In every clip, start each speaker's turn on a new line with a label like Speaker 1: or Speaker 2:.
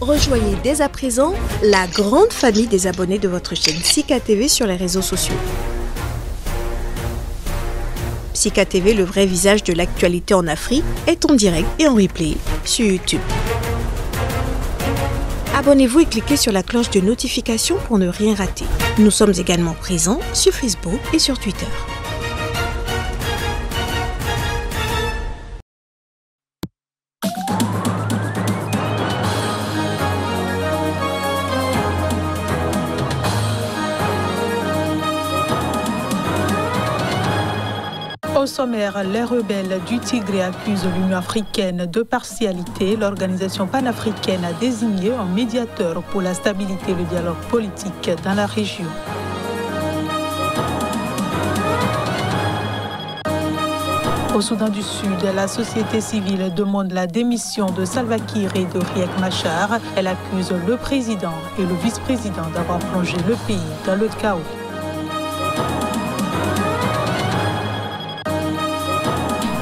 Speaker 1: Rejoignez dès à présent la grande famille des abonnés de votre chaîne Sika TV sur les réseaux sociaux. Sika TV, le vrai visage de l'actualité en Afrique, est en direct et en replay sur YouTube. Abonnez-vous et cliquez sur la cloche de notification pour ne rien rater. Nous sommes également présents sur Facebook et sur Twitter.
Speaker 2: Au sommaire, les rebelles du Tigré accusent l'Union africaine de partialité. L'organisation panafricaine a désigné un médiateur pour la stabilité et le dialogue politique dans la région. Au Soudan du Sud, la société civile demande la démission de Salva Kiir et de Riek Machar. Elle accuse le président et le vice-président d'avoir plongé le pays dans le chaos.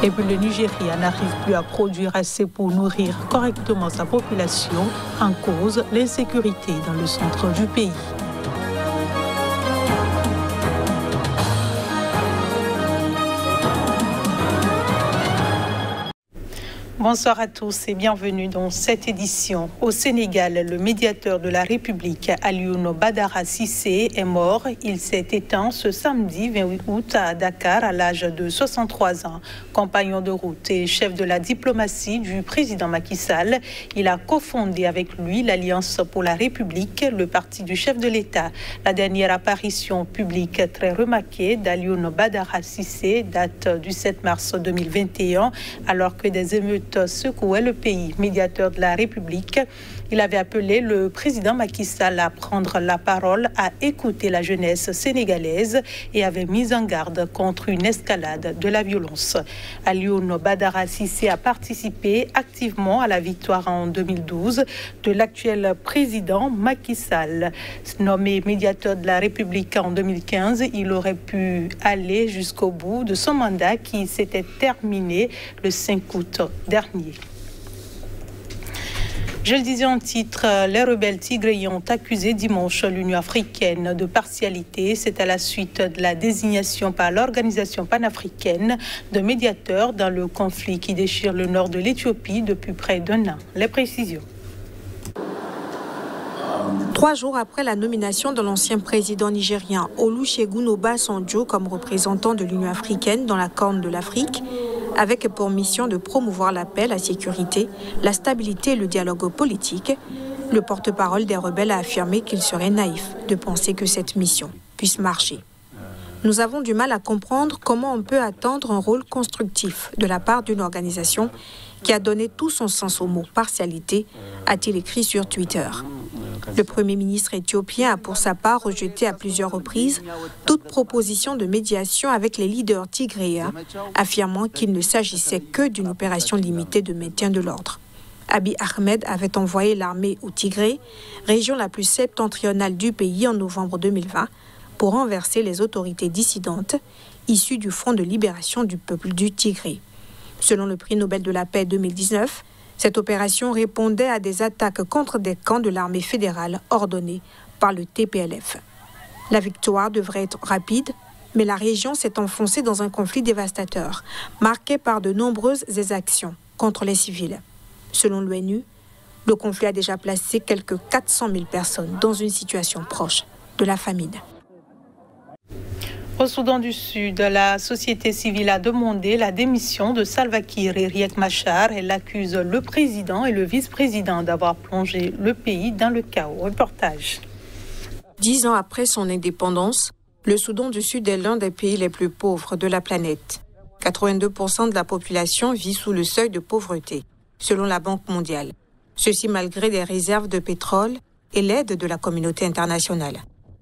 Speaker 2: Et puis le Nigeria n'arrive plus à produire assez pour nourrir correctement sa population, en cause l'insécurité dans le centre du pays. Bonsoir à tous et bienvenue dans cette édition. Au Sénégal, le médiateur de la République, Alioune Badara Cissé, est mort. Il s'est éteint ce samedi 28 août à Dakar à l'âge de 63 ans. Compagnon de route et chef de la diplomatie du président Macky Sall, il a cofondé avec lui l'Alliance pour la République, le parti du chef de l'État. La dernière apparition publique très remarquée d'Alioune Badara Cissé date du 7 mars 2021, alors que des émeutes secouait le pays. Médiateur de la République, il avait appelé le président Macky Sall à prendre la parole, à écouter la jeunesse sénégalaise et avait mis en garde contre une escalade de la violence. Alioune Badara Cissé a participé activement à la victoire en 2012 de l'actuel président Macky Sall. Nommé médiateur de la République en 2015, il aurait pu aller jusqu'au bout de son mandat qui s'était terminé le 5 août dernier. Je le disais en titre, les rebelles tigréens ont accusé dimanche l'Union africaine de partialité. C'est à la suite de la désignation par l'organisation panafricaine de médiateurs dans le conflit qui déchire le nord de l'Éthiopie depuis près d'un an. Les précisions.
Speaker 1: 3 jours après la nomination de l'ancien président nigérien Olusegun Obasanjo comme représentant de l'Union africaine dans la Corne de l'Afrique, avec pour mission de promouvoir la paix, la sécurité, la stabilité et le dialogue politique, le porte-parole des rebelles a affirmé qu'il serait naïf de penser que cette mission puisse marcher. Nous avons du mal à comprendre comment on peut attendre un rôle constructif de la part d'une organisation qui a donné tout son sens au mot partialité, a-t-il écrit sur Twitter. Le Premier ministre éthiopien a pour sa part rejeté à plusieurs reprises toute proposition de médiation avec les leaders tigréens, affirmant qu'il ne s'agissait que d'une opération limitée de maintien de l'ordre. Abiy Ahmed avait envoyé l'armée au Tigré, région la plus septentrionale du pays, en novembre 2020, pour renverser les autorités dissidentes issues du Front de libération du peuple du Tigré. Selon le prix Nobel de la paix 2019, cette opération répondait à des attaques contre des camps de l'armée fédérale ordonnées par le TPLF. La victoire devrait être rapide, mais la région s'est enfoncée dans un conflit dévastateur, marqué par de nombreuses exactions contre les civils. Selon l'ONU, le conflit a déjà placé quelques 400 000 personnes dans une situation proche de la famine.
Speaker 2: Au Soudan du Sud, la société civile a demandé la démission de Salva Kiir et Riek Machar. Elle accuse le président et le vice-président d'avoir plongé le pays dans le chaos. Reportage.
Speaker 1: 10 ans après son indépendance, le Soudan du Sud est l'un des pays les plus pauvres de la planète. 82% de la population vit sous le seuil de pauvreté, selon la Banque mondiale. Ceci malgré des réserves de pétrole et l'aide de la communauté internationale.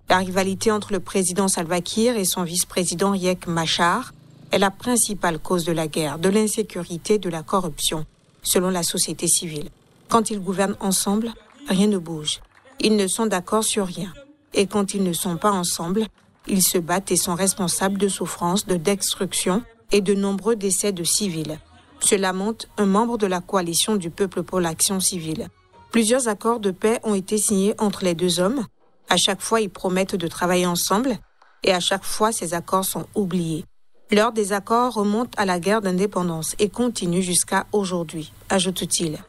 Speaker 1: La rivalité entre le président Salva Kiir et son vice-président Riek Machar est la principale cause de la guerre, de l'insécurité et de la corruption, selon la société civile. Quand ils gouvernent ensemble, rien ne bouge. Ils ne sont d'accord sur rien. Et quand ils ne sont pas ensemble, ils se battent et sont responsables de souffrances, de destruction et de nombreux décès de civils. Se lamente un membre de la coalition du peuple pour l'action civile. Plusieurs accords de paix ont été signés entre les deux hommes. À chaque fois, ils promettent de travailler ensemble et à chaque fois, ces accords sont oubliés. Leur désaccord remonte à la guerre d'indépendance et continue jusqu'à aujourd'hui, ajoute-t-il.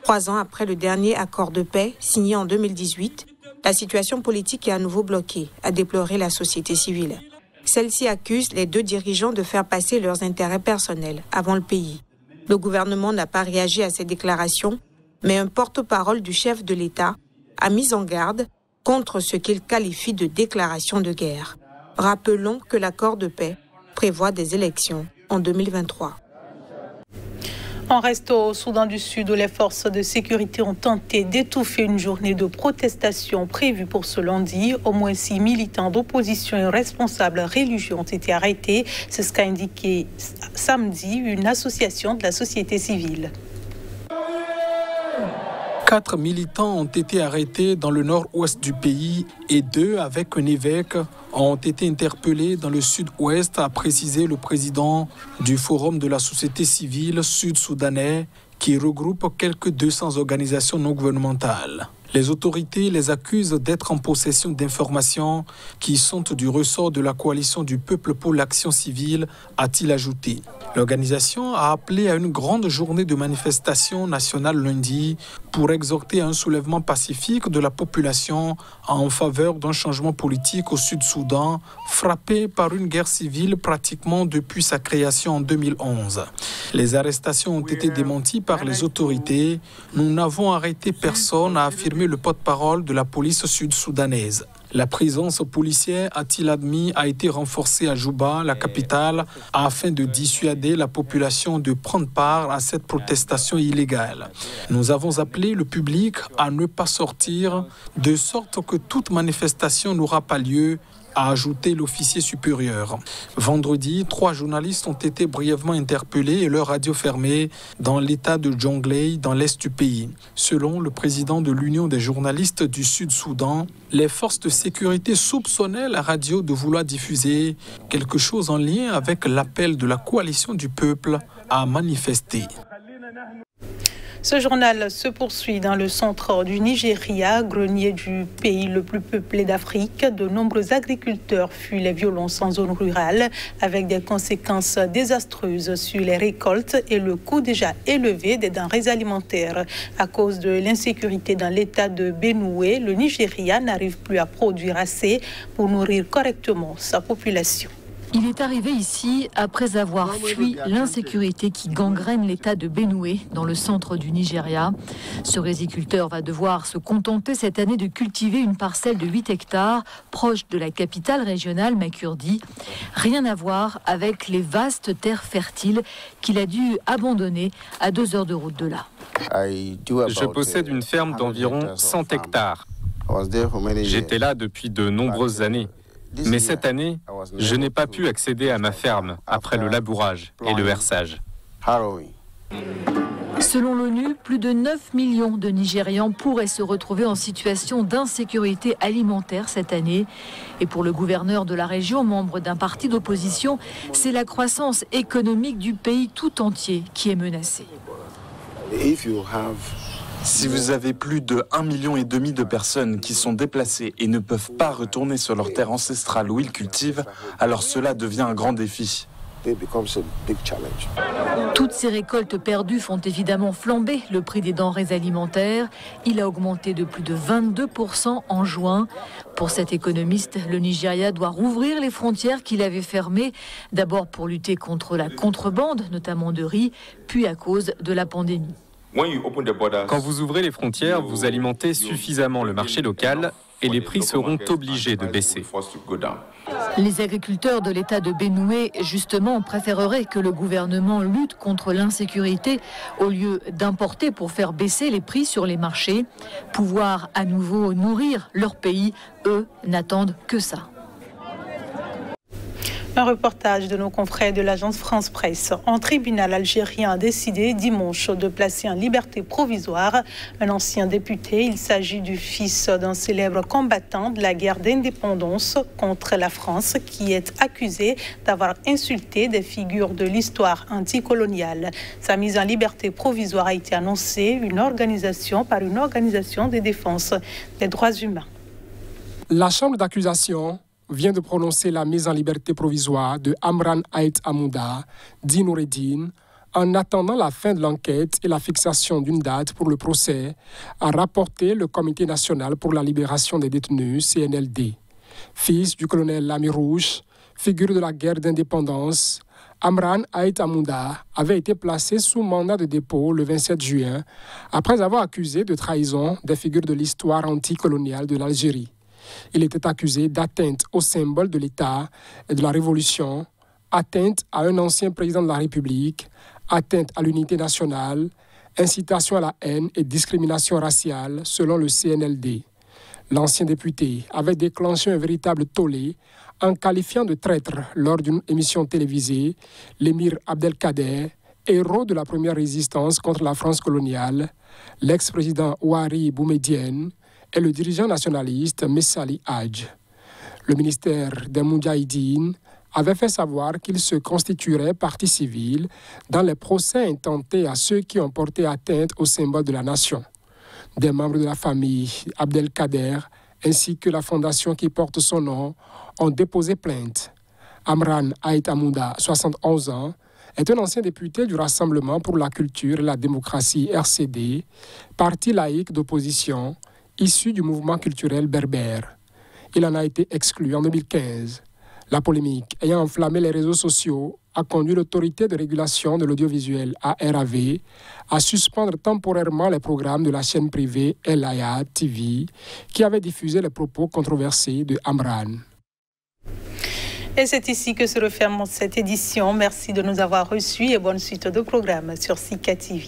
Speaker 1: 3 ans après le dernier accord de paix signé en 2018, la situation politique est à nouveau bloquée, a déploré la société civile. Celle-ci accuse les deux dirigeants de faire passer leurs intérêts personnels avant le pays. Le gouvernement n'a pas réagi à ces déclarations, mais un porte-parole du chef de l'État a mis en garde contre ce qu'il qualifie de déclaration de guerre. Rappelons que l'accord de paix prévoit des élections en 2023.
Speaker 2: On reste au Soudan du Sud où les forces de sécurité ont tenté d'étouffer une journée de protestation prévue pour ce lundi. Au moins 6 militants d'opposition et responsables religieux ont été arrêtés. C'est ce qu'a indiqué samedi une association de la société civile.
Speaker 3: 4 militants ont été arrêtés dans le nord-ouest du pays et 2, avec un évêque, ont été interpellés dans le sud-ouest, a précisé le président du Forum de la société civile sud-soudanais qui regroupe quelques 200 organisations non gouvernementales. Les autorités les accusent d'être en possession d'informations qui sont du ressort de la coalition du peuple pour l'action civile, a-t-il ajouté. L'organisation a appelé à une grande journée de manifestation nationale lundi pour exhorter à un soulèvement pacifique de la population en faveur d'un changement politique au Sud-Soudan, frappé par une guerre civile pratiquement depuis sa création en 2011. Les arrestations ont été démenties par les autorités. Nous n'avons arrêté personne, a affirmé le porte-parole de la police sud-soudanaise. La présence policière, a-t-il admis, a été renforcée à Juba, la capitale, afin de dissuader la population de prendre part à cette protestation illégale. Nous avons appelé le public à ne pas sortir, de sorte que toute manifestation n'aura pas lieu, a ajouté l'officier supérieur. Vendredi, 3 journalistes ont été brièvement interpellés et leur radio fermée dans l'état de Jonglei, dans l'est du pays. Selon le président de l'Union des journalistes du Sud-Soudan, les forces de sécurité soupçonnaient la radio de vouloir diffuser quelque chose en lien avec l'appel de la coalition du peuple à manifester.
Speaker 2: Ce journal se poursuit dans le centre du Nigeria, grenier du pays le plus peuplé d'Afrique. De nombreux agriculteurs fuient les violences en zone rurale avec des conséquences désastreuses sur les récoltes et le coût déjà élevé des denrées alimentaires. À cause de l'insécurité dans l'état de Benue, le Nigeria n'arrive plus à produire assez pour nourrir correctement sa population.
Speaker 4: Il est arrivé ici après avoir fui l'insécurité qui gangrène l'état de Benue, dans le centre du Nigeria. Ce riziculteur va devoir se contenter cette année de cultiver une parcelle de 8 hectares, proche de la capitale régionale Makurdi. Rien à voir avec les vastes terres fertiles qu'il a dû abandonner à 2 heures de route de là.
Speaker 5: Je possède une ferme d'environ 100 hectares. J'étais là depuis de nombreuses années. Mais cette année, je n'ai pas pu accéder à ma ferme après le labourage et le herçage.
Speaker 4: Selon l'ONU, plus de 9 millions de Nigérians pourraient se retrouver en situation d'insécurité alimentaire cette année. Et pour le gouverneur de la région, membre d'un parti d'opposition, c'est la croissance économique du pays tout entier qui est menacée.
Speaker 6: Si vous avez plus de 1,5 million de personnes qui sont déplacées et ne peuvent pas retourner sur leur terre ancestrale où ils cultivent, alors cela devient un grand défi.
Speaker 4: Toutes ces récoltes perdues font évidemment flamber le prix des denrées alimentaires. Il a augmenté de plus de 22% en juin. Pour cet économiste, le Nigeria doit rouvrir les frontières qu'il avait fermées, d'abord pour lutter contre la contrebande, notamment de riz, puis à cause de la pandémie.
Speaker 5: Quand vous ouvrez les frontières, vous alimentez suffisamment le marché local et les prix seront obligés de baisser.
Speaker 4: Les agriculteurs de l'état de Benue, justement, préféreraient que le gouvernement lutte contre l'insécurité au lieu d'importer pour faire baisser les prix sur les marchés. Pouvoir à nouveau nourrir leur pays, eux, n'attendent que ça.
Speaker 2: Un reportage de nos confrères de l'agence France Presse. Un tribunal algérien a décidé dimanche de placer en liberté provisoire un ancien député. Il s'agit du fils d'un célèbre combattant de la guerre d'indépendance contre la France qui est accusé d'avoir insulté des figures de l'histoire anticoloniale. Sa mise en liberté provisoire a été annoncée par une organisation de défense des droits humains.
Speaker 7: La chambre d'accusation vient de prononcer la mise en liberté provisoire de Amran Ait Hamouda, dit Noureddine, en attendant la fin de l'enquête et la fixation d'une date pour le procès, a rapporté le Comité national pour la libération des détenus, CNLD. Fils du colonel Lamy Rouge, figure de la guerre d'indépendance, Amran Ait Hamouda avait été placé sous mandat de dépôt le 27 juin, après avoir accusé de trahison des figures de l'histoire anticoloniale de l'Algérie. Il était accusé d'atteinte au symbole de l'État et de la Révolution, atteinte à un ancien président de la République, atteinte à l'unité nationale, incitation à la haine et discrimination raciale selon le CNLD. L'ancien député avait déclenché un véritable tollé en qualifiant de traître lors d'une émission télévisée l'émir Abdelkader, héros de la première résistance contre la France coloniale, l'ex-président Ouari Boumedienne, et le dirigeant nationaliste Messali Hadj. Le ministère des Moudjahidines avait fait savoir qu'il se constituerait partie civile dans les procès intentés à ceux qui ont porté atteinte au symbole de la nation. Des membres de la famille Abdelkader ainsi que la fondation qui porte son nom ont déposé plainte. Amran Ait Hamouda, 71 ans, est un ancien député du Rassemblement pour la culture et la démocratie RCD, parti laïque d'opposition, issu du mouvement culturel berbère. Il en a été exclu en 2015. La polémique ayant enflammé les réseaux sociaux a conduit l'autorité de régulation de l'audiovisuel ARAV à suspendre temporairement les programmes de la chaîne privée El Hayat TV qui avait diffusé les propos controversés de Amran.
Speaker 2: Et c'est ici que se referme cette édition. Merci de nous avoir reçus et bonne suite de programmes sur Sika TV.